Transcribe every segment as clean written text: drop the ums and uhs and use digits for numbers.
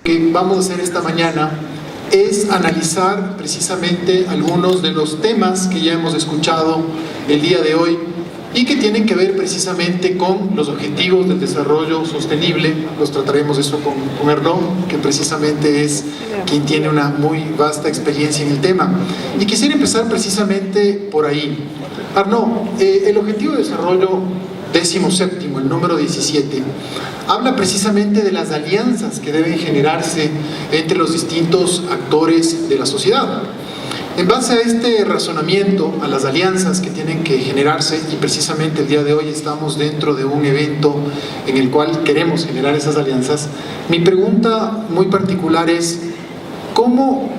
Que vamos a hacer esta mañana es analizar precisamente algunos de los temas que ya hemos escuchado el día de hoy y que tienen que ver precisamente con los objetivos del desarrollo sostenible. Los trataremos eso con Arnaud, que precisamente es quien tiene una muy vasta experiencia en el tema. Y quisiera empezar precisamente por ahí. Arnaud, el objetivo de desarrollo 17º, el número 17, habla precisamente de las alianzas que deben generarse entre los distintos actores de la sociedad. En base a este razonamiento, a las alianzas que tienen que generarse, y precisamente el día de hoy estamos dentro de un evento en el cual queremos generar esas alianzas, mi pregunta muy particular es: ¿cómo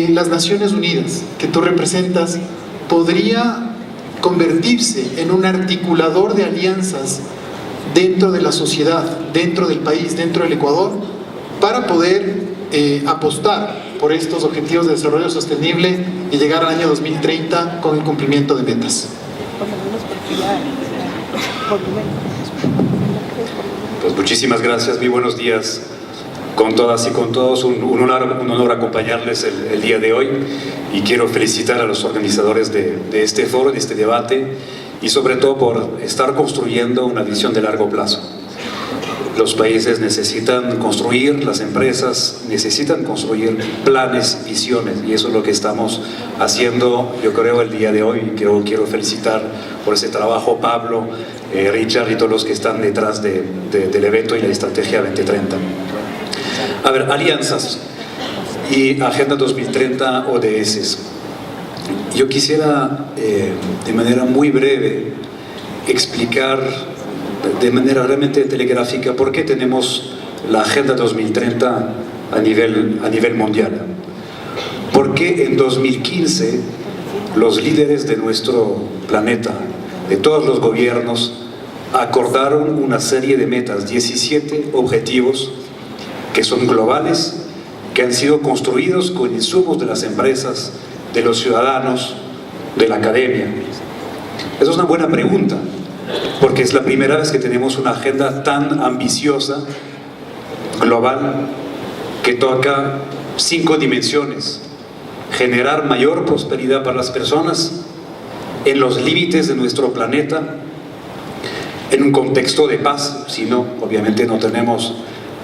las Naciones Unidas, que tú representas, podría convertirse en un articulador de alianzas dentro de la sociedad, dentro del país, dentro del Ecuador, para poder apostar por estos objetivos de desarrollo sostenible y llegar al año 2030 con el cumplimiento de metas? Pues muchísimas gracias, muy buenos días con todas y con todos. Un honor acompañarles el día de hoy, y quiero felicitar a los organizadores de este foro, de este debate, y sobre todo por estar construyendo una visión de largo plazo. Los países necesitan construir, las empresas necesitan construir planes, visiones, y eso es lo que estamos haciendo, yo creo, el día de hoy. Quiero felicitar por ese trabajo Pablo, Richard y todos los que están detrás del evento y la Estrategia 2030. A ver, alianzas y Agenda 2030 ODS. Yo quisiera de manera muy breve explicar de manera realmente telegráfica por qué tenemos la Agenda 2030 a nivel mundial. Porque en 2015 los líderes de nuestro planeta, de todos los gobiernos, acordaron una serie de metas, 17 objetivos que son globales, que han sido construidos con insumos de las empresas, de los ciudadanos, de la academia. Esa es una buena pregunta, porque es la primera vez que tenemos una agenda tan ambiciosa, global, que toca 5 dimensiones: generar mayor prosperidad para las personas en los límites de nuestro planeta, en un contexto de paz, si no, obviamente no tenemos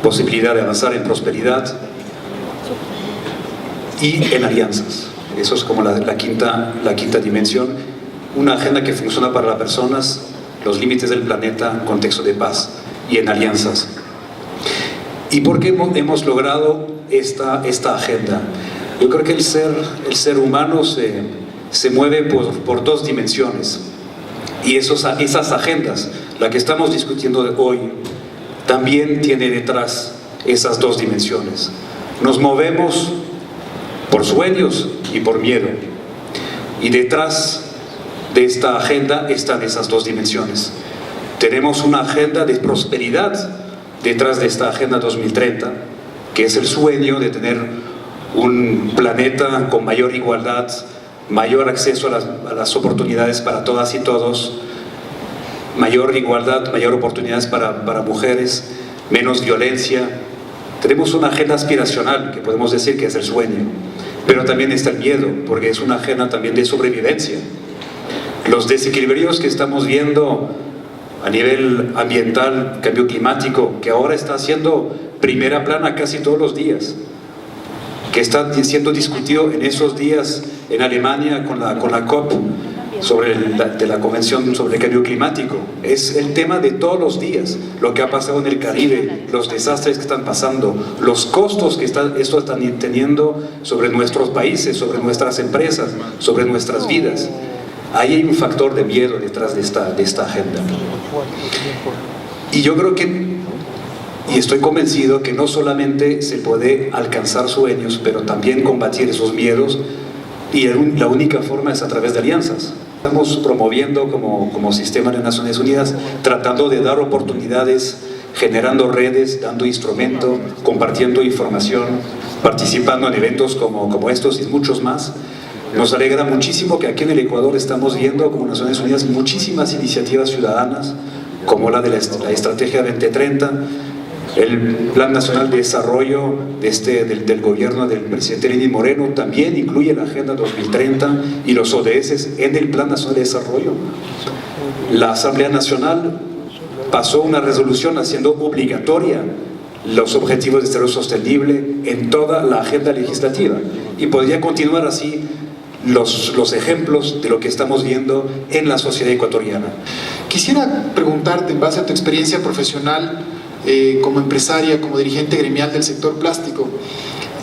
posibilidad de avanzar en prosperidad, y en alianzas. Eso es como la quinta dimensión, una agenda que funciona para las personas, los límites del planeta, contexto de paz y en alianzas. ¿Y por qué hemos logrado esta agenda? Yo creo que el ser humano se mueve por 2 dimensiones, y esas agendas, la que estamos discutiendo hoy, también tiene detrás esas 2 dimensiones. Nos movemos por sueños y por miedo, y detrás de esta agenda están esas 2 dimensiones. Tenemos una agenda de prosperidad detrás de esta Agenda 2030, que es el sueño de tener un planeta con mayor igualdad, mayor acceso a las oportunidades para todas y todos, mayor igualdad, mayor oportunidades para mujeres, menos violencia. Tenemos una agenda aspiracional, que podemos decir que es el sueño, pero también está el miedo, porque es una agenda también de sobrevivencia. Los desequilibrios que estamos viendo a nivel ambiental, cambio climático, que ahora está siendo primera plana casi todos los días, que está siendo discutido en esos días en Alemania con la COP, de la Convención sobre el Cambio Climático. Es el tema de todos los días, lo que ha pasado en el Caribe, los desastres que están pasando, los costos que esto están teniendo sobre nuestros países, sobre nuestras empresas, sobre nuestras vidas. Ahí hay un factor de miedo detrás de esta agenda. Y yo creo y estoy convencido que no solamente se puede alcanzar sueños, pero también combatir esos miedos, y la única forma es a través de alianzas. Estamos promoviendo como Sistema de Naciones Unidas, tratando de dar oportunidades, generando redes, dando instrumento, compartiendo información, participando en eventos como estos y muchos más. Nos alegra muchísimo que aquí en el Ecuador estamos viendo como Naciones Unidas muchísimas iniciativas ciudadanas, como la de la Estrategia 2030, El Plan Nacional de Desarrollo del gobierno del presidente Lenín Moreno también incluye la Agenda 2030 y los ODS en el Plan Nacional de Desarrollo. La Asamblea Nacional pasó una resolución haciendo obligatoria los objetivos de desarrollo sostenible en toda la agenda legislativa, y podría continuar así los ejemplos de lo que estamos viendo en la sociedad ecuatoriana. Quisiera preguntarte, en base a tu experiencia profesional como empresaria, como dirigente gremial del sector plástico,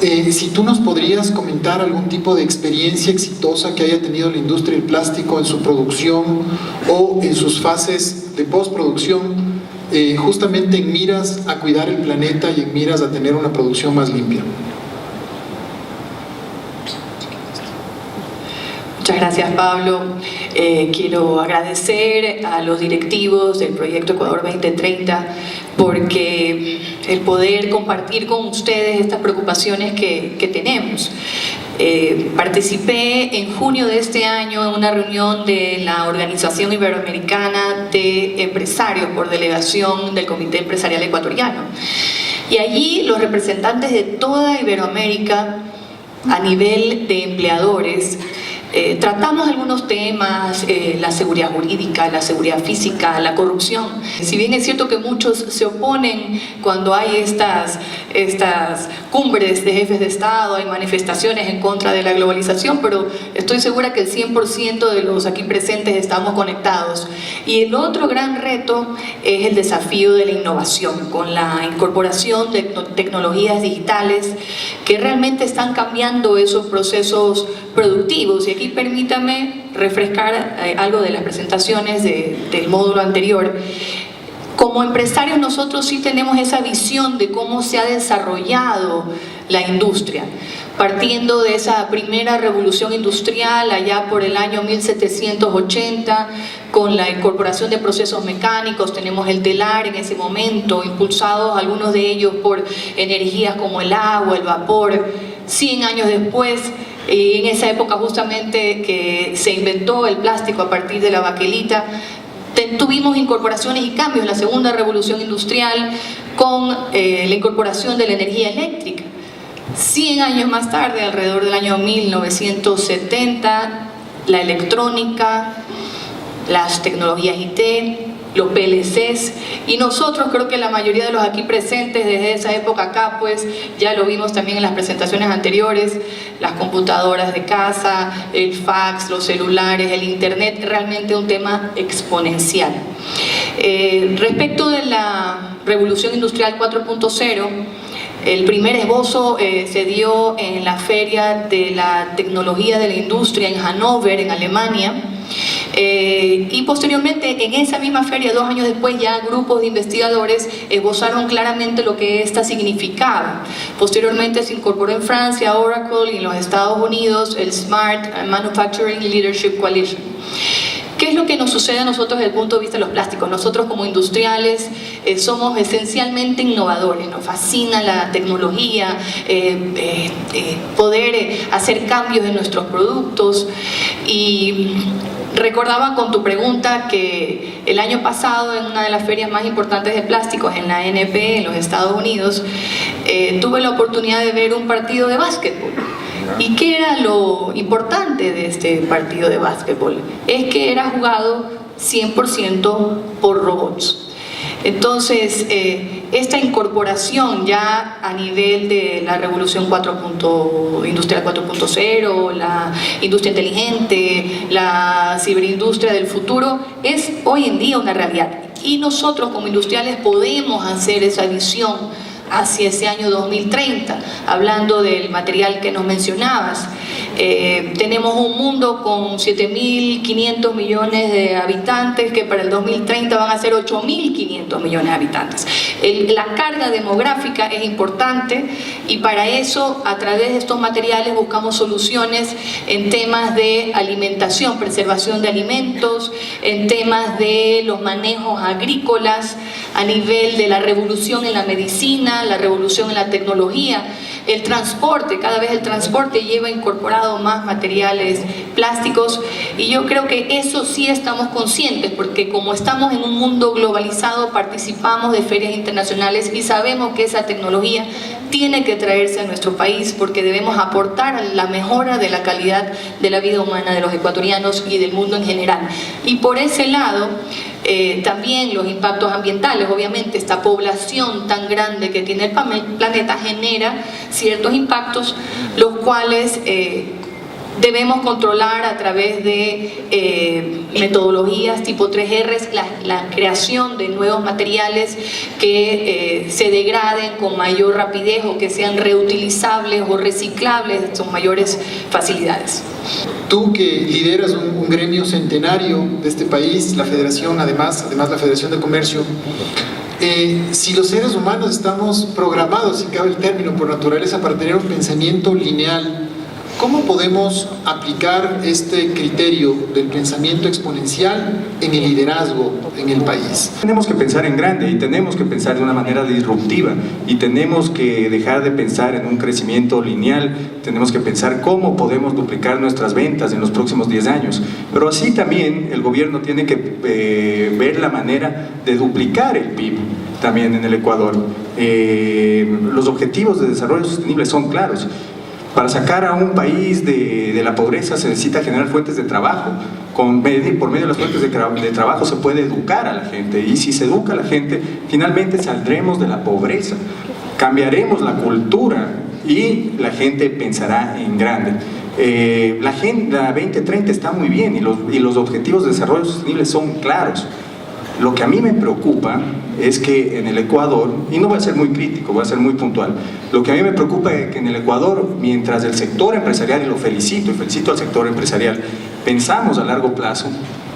si tú nos podrías comentar algún tipo de experiencia exitosa que haya tenido la industria del plástico en su producción o en sus fases de postproducción, justamente en miras a cuidar el planeta y en miras a tener una producción más limpia. Muchas gracias, Pablo. Quiero agradecer a los directivos del Proyecto Ecuador 2030 porque el poder compartir con ustedes estas preocupaciones que tenemos. Participé en junio de este año en una reunión de la Organización Iberoamericana de Empresarios por delegación del Comité Empresarial Ecuatoriano. Y allí los representantes de toda Iberoamérica a nivel de empleadores tratamos algunos temas, la seguridad jurídica, la seguridad física, la corrupción. Si bien es cierto que muchos se oponen cuando hay estas cumbres de jefes de Estado, hay manifestaciones en contra de la globalización, pero estoy segura que el 100% de los aquí presentes estamos conectados. Y el otro gran reto es el desafío de la innovación, con la incorporación de tecnologías digitales que realmente están cambiando esos procesos productivos. Y aquí permítame refrescar algo de las presentaciones del módulo anterior. Como empresarios nosotros sí tenemos esa visión de cómo se ha desarrollado la industria, partiendo de esa primera revolución industrial allá por el año 1780, con la incorporación de procesos mecánicos. Tenemos el telar en ese momento, impulsados algunos de ellos por energías como el agua, el vapor. 100 años después, en esa época justamente que se inventó el plástico a partir de la baquelita, tuvimos incorporaciones y cambios en la segunda revolución industrial con la incorporación de la energía eléctrica. 100 años más tarde, alrededor del año 1970, la electrónica, las tecnologías IT, los PLCs, y nosotros, creo que la mayoría de los aquí presentes desde esa época acá, pues ya lo vimos también en las presentaciones anteriores, las computadoras de casa, el fax, los celulares, el internet, realmente un tema exponencial. Respecto de la revolución industrial 4.0, el primer esbozo se dio en la Feria de la Tecnología de la Industria en Hannover, en Alemania, y posteriormente en esa misma feria, 2 años después, ya grupos de investigadores esbozaron claramente lo que esta significaba. Posteriormente se incorporó en Francia, Oracle, y en los Estados Unidos el Smart Manufacturing Leadership Coalition. ¿Qué es lo que nos sucede a nosotros desde el punto de vista de los plásticos? Nosotros como industriales somos esencialmente innovadores, nos fascina la tecnología, poder hacer cambios en nuestros productos. Y recordaba con tu pregunta que el año pasado, en una de las ferias más importantes de plásticos, en la NP en los Estados Unidos, tuve la oportunidad de ver un partido de básquetbol. ¿Y qué era lo importante de este partido de básquetbol? Es que era jugado 100% por robots. Entonces, esta incorporación ya a nivel de la revolución industrial 4.0, la industria inteligente, la ciberindustria del futuro, es hoy en día una realidad. Y nosotros como industriales podemos hacer esa visión hacia ese año 2030, hablando del material que nos mencionabas. Tenemos un mundo con 7.500 millones de habitantes que para el 2030 van a ser 8.500 millones de habitantes. La carga demográfica es importante y para eso, a través de estos materiales, buscamos soluciones en temas de alimentación, preservación de alimentos, en temas de los manejos agrícolas, a nivel de la revolución en la medicina, la revolución en la tecnología. El transporte, cada vez el transporte lleva incorporado más materiales plásticos, y yo creo que eso sí estamos conscientes, porque como estamos en un mundo globalizado, participamos de ferias internacionales y sabemos que esa tecnología tiene que traerse a nuestro país, porque debemos aportar a la mejora de la calidad de la vida humana de los ecuatorianos y del mundo en general. Y por ese lado, también los impactos ambientales, obviamente esta población tan grande que tiene el planeta genera ciertos impactos, los cuales debemos controlar a través de metodologías tipo 3Rs, la creación de nuevos materiales que se degraden con mayor rapidez o que sean reutilizables o reciclables con mayores facilidades. Tú que lideras un gremio centenario de este país, la Federación, además la Federación de Comercio, si los seres humanos estamos programados, si cabe el término, por naturaleza para tener un pensamiento lineal, ¿cómo podemos aplicar este criterio del pensamiento exponencial en el liderazgo en el país? Tenemos que pensar en grande y tenemos que pensar de una manera disruptiva y tenemos que dejar de pensar en un crecimiento lineal, tenemos que pensar cómo podemos duplicar nuestras ventas en los próximos 10 años. Pero así también el gobierno tiene que ver la manera de duplicar el PIB también en el Ecuador. Los objetivos de desarrollo sostenible son claros. Para sacar a un país de la pobreza se necesita generar fuentes de trabajo. Por medio de las fuentes de trabajo se puede educar a la gente, y si se educa a la gente, finalmente saldremos de la pobreza, cambiaremos la cultura y la gente pensará en grande. La Agenda 2030 está muy bien y los objetivos de desarrollo sostenible son claros. Lo que a mí me preocupa es que en el Ecuador, y no voy a ser muy crítico, voy a ser muy puntual, lo que a mí me preocupa es que en el Ecuador, mientras el sector empresarial, y lo felicito, y felicito al sector empresarial, pensamos a largo plazo,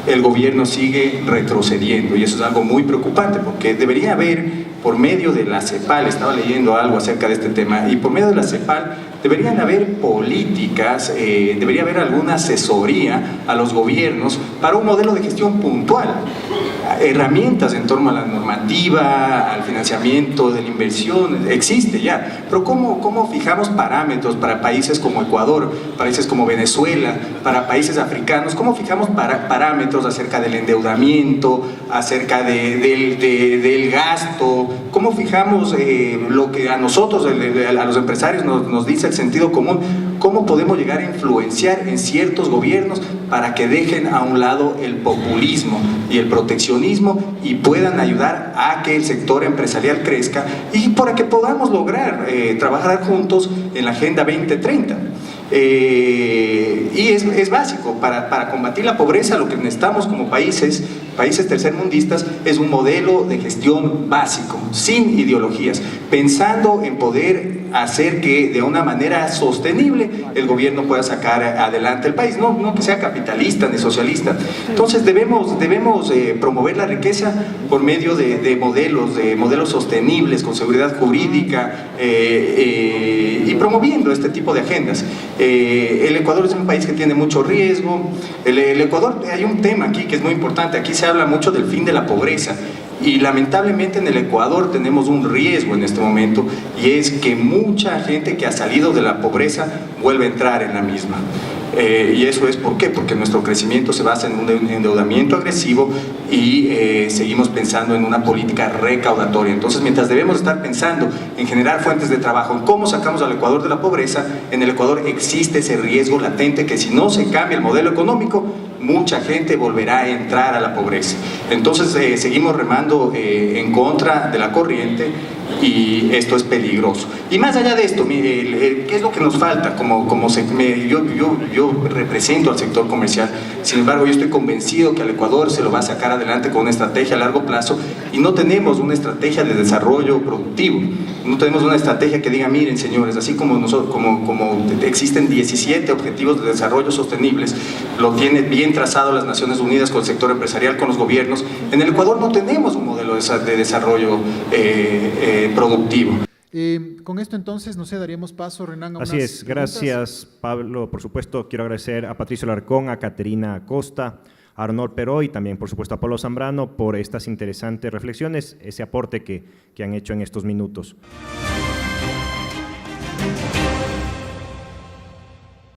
el gobierno sigue retrocediendo, y eso es algo muy preocupante, porque debería haber, por medio de la CEPAL, estaba leyendo algo acerca de este tema, y por medio de la CEPAL deberían haber políticas, debería haber alguna asesoría a los gobiernos para un modelo de gestión puntual, herramientas en torno a la normativa, al financiamiento de la inversión, existe ya, pero ¿cómo fijamos parámetros para países como Ecuador, países como Venezuela, para países africanos? ¿Cómo fijamos parámetros acerca del endeudamiento, acerca del gasto? ¿Cómo fijamos lo que a nosotros, a los empresarios nos dice el sentido común? ¿Cómo podemos llegar a influenciar en ciertos gobiernos para que dejen a un lado el populismo y el proteccionismo y puedan ayudar a que el sector empresarial crezca y para que podamos lograr trabajar juntos en la Agenda 2030? Y es básico, para combatir la pobreza lo que necesitamos como países tercermundistas es un modelo de gestión básico, sin ideologías, pensando en poder hacer que de una manera sostenible el gobierno pueda sacar adelante el país, no que sea capitalista ni socialista. Entonces debemos promover la riqueza por medio de modelos sostenibles, con seguridad jurídica, y promoviendo este tipo de agendas. El Ecuador es un país que tiene mucho riesgo. El Ecuador, hay un tema aquí que es muy importante, aquí se habla mucho del fin de la pobreza. Y lamentablemente en el Ecuador tenemos un riesgo en este momento, y es que mucha gente que ha salido de la pobreza vuelve a entrar en la misma. Y eso es ¿por qué? Porque nuestro crecimiento se basa en un endeudamiento agresivo y seguimos pensando en una política recaudatoria. Entonces, mientras debemos estar pensando en generar fuentes de trabajo, en cómo sacamos al Ecuador de la pobreza, en el Ecuador existe ese riesgo latente que si no se cambia el modelo económico, mucha gente volverá a entrar a la pobreza. Entonces seguimos remando en contra de la corriente y esto es peligroso. Y más allá de esto, ¿qué es lo que nos falta? Yo represento al sector comercial, sin embargo yo estoy convencido que al Ecuador se lo va a sacar adelante con una estrategia a largo plazo, y no tenemos una estrategia de desarrollo productivo, no tenemos una estrategia que diga, miren señores, así como existen 17 objetivos de desarrollo sostenibles, lo tiene bien trazado las Naciones Unidas con el sector empresarial, con los gobiernos. En el Ecuador no tenemos un modelo de desarrollo productivo. Con esto entonces, no sé, daríamos paso, Renan, a unas Así es, preguntas. gracias Pablo. Por supuesto, quiero agradecer a Patricio Alarcón, a Caterina Acosta, a Arnold Peró y también, por supuesto, a Pablo Zambrano por estas interesantes reflexiones, ese aporte que han hecho en estos minutos. Chao.